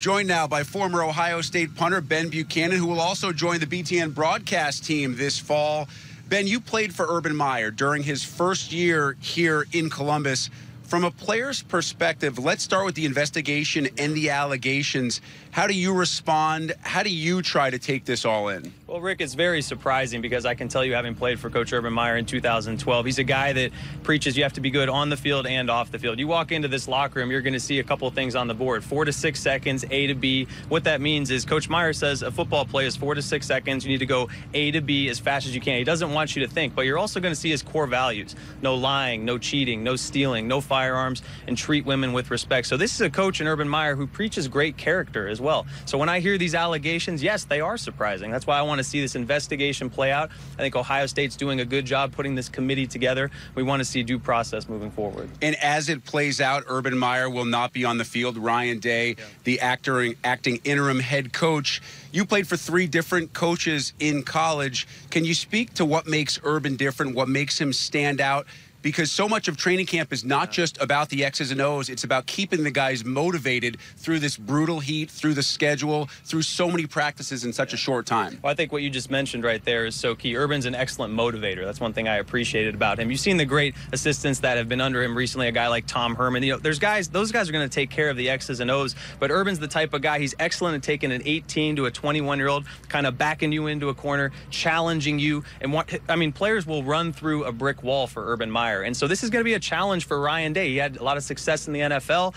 Joined now by former Ohio State punter Ben Buchanan, who will also join the BTN broadcast team this fall. Ben, you played for Urban Meyer during his first year here in Columbus. From a player's perspective, let's start with the investigation and the allegations. How do you respond? How do you try to take this all in? Well, Rick, it's very surprising because I can tell you, having played for Coach Urban Meyer in 2012, he's a guy that preaches you have to be good on the field and off the field. You walk into this locker room, you're going to see a couple things on the board, 4 to 6 seconds, A to B. What that means is Coach Meyer says a football play is 4 to 6 seconds. You need to go A to B as fast as you can. He doesn't want you to think, but you're also going to see his core values. No lying, no cheating, no stealing, no firearms, and treat women with respect. So this is a coach in Urban Meyer who preaches great character as well. So when I hear these allegations, yes, they are surprising. That's why I want to see this investigation play out. I think Ohio State's doing a good job putting this committee together. We want to see due process moving forward. And as it plays out, Urban Meyer will not be on the field. Ryan Day, the acting interim head coach. You played for 3 different coaches in college. Can you speak to what makes Urban different, what makes him stand out? Because so much of training camp is not just about the X's and O's. It's about keeping the guys motivated through this brutal heat, through the schedule, through so many practices in such a short time. Well, I think what you just mentioned right there is so key. Urban's an excellent motivator. That's one thing I appreciated about him. You've seen the great assistants that have been under him recently, a guy like Tom Herman. You know, those guys are going to take care of the X's and O's, but Urban's the type of guy, he's excellent at taking an 18 to a 21-year-old, kind of backing you into a corner, challenging you. And players will run through a brick wall for Urban Meyer. And so this is going to be a challenge for Ryan Day. He had a lot of success in the NFL.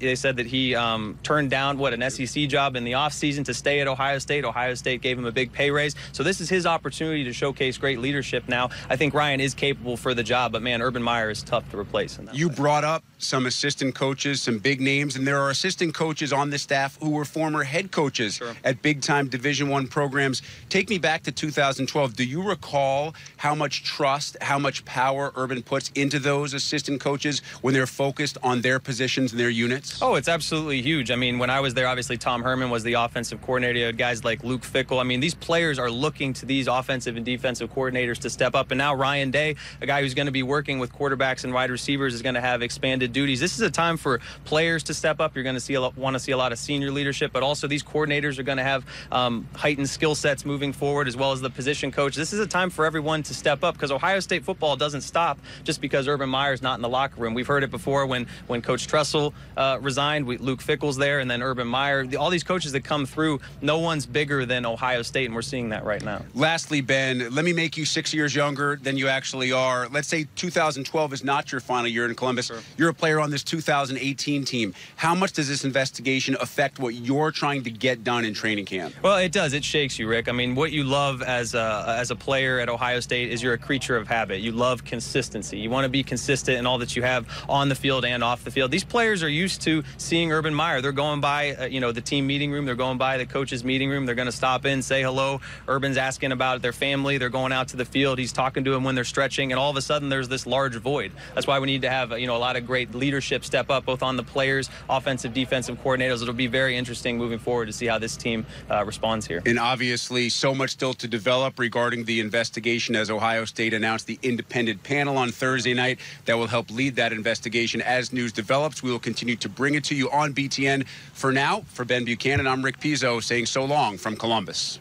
They said that he turned down an SEC job in the offseason to stay at Ohio State. Ohio State gave him a big pay raise. So this is his opportunity to showcase great leadership now. I think Ryan is capable for the job, but man, Urban Meyer is tough to replace in that You way. brought up some assistant coaches, some big names, and there are assistant coaches on the staff who were former head coaches at big-time Division I programs. Take me back to 2012. Do you recall how much trust, how much power Urban puts into those assistant coaches when they're focused on their positions and their units? Oh, it's absolutely huge. I mean, when I was there, obviously Tom Herman was the offensive coordinator. You had guys like Luke Fickell. I mean, these players are looking to these offensive and defensive coordinators to step up. And now Ryan Day, a guy who's going to be working with quarterbacks and wide receivers, is going to have expanded duties. This is a time for players to step up. You're going to want to see a lot of senior leadership, but also these coordinators are going to have heightened skill sets moving forward, as well as the position coach. This is a time for everyone to step up, because Ohio State football doesn't stop just because Urban Meyer's not in the locker room. We've heard it before when Coach Tressel resigned. Luke Fickell's there, and then Urban Meyer. All these coaches that come through, no one's bigger than Ohio State, and we're seeing that right now. Lastly, Ben, let me make you 6 years younger than you actually are. Let's say 2012 is not your final year in Columbus. Sure. You're a player on this 2018 team. How much does this investigation affect what you're trying to get done in training camp? Well, it does. It shakes you, Rick. I mean, what you love as a player at Ohio State is you're a creature of habit. You love consistency. You want to be consistent in all that you have on the field and off the field. These players are used to seeing Urban Meyer. They're going by, the team meeting room. They're going by the coach's meeting room. They're going to stop in, say hello. Urban's asking about their family. They're going out to the field. He's talking to them when they're stretching, and all of a sudden there's this large void. That's why we need to have, a lot of great leadership step up, both on the players, offensive, defensive coordinators. It'll be very interesting moving forward to see how this team responds here. And obviously, so much still to develop regarding the investigation, as Ohio State announced the independent panel on Thursday night that will help lead that investigation. As news develops, we will continue to bring it to you on BTN. For now, for Ben Buchanan, I'm Rick Pizzo saying so long from Columbus.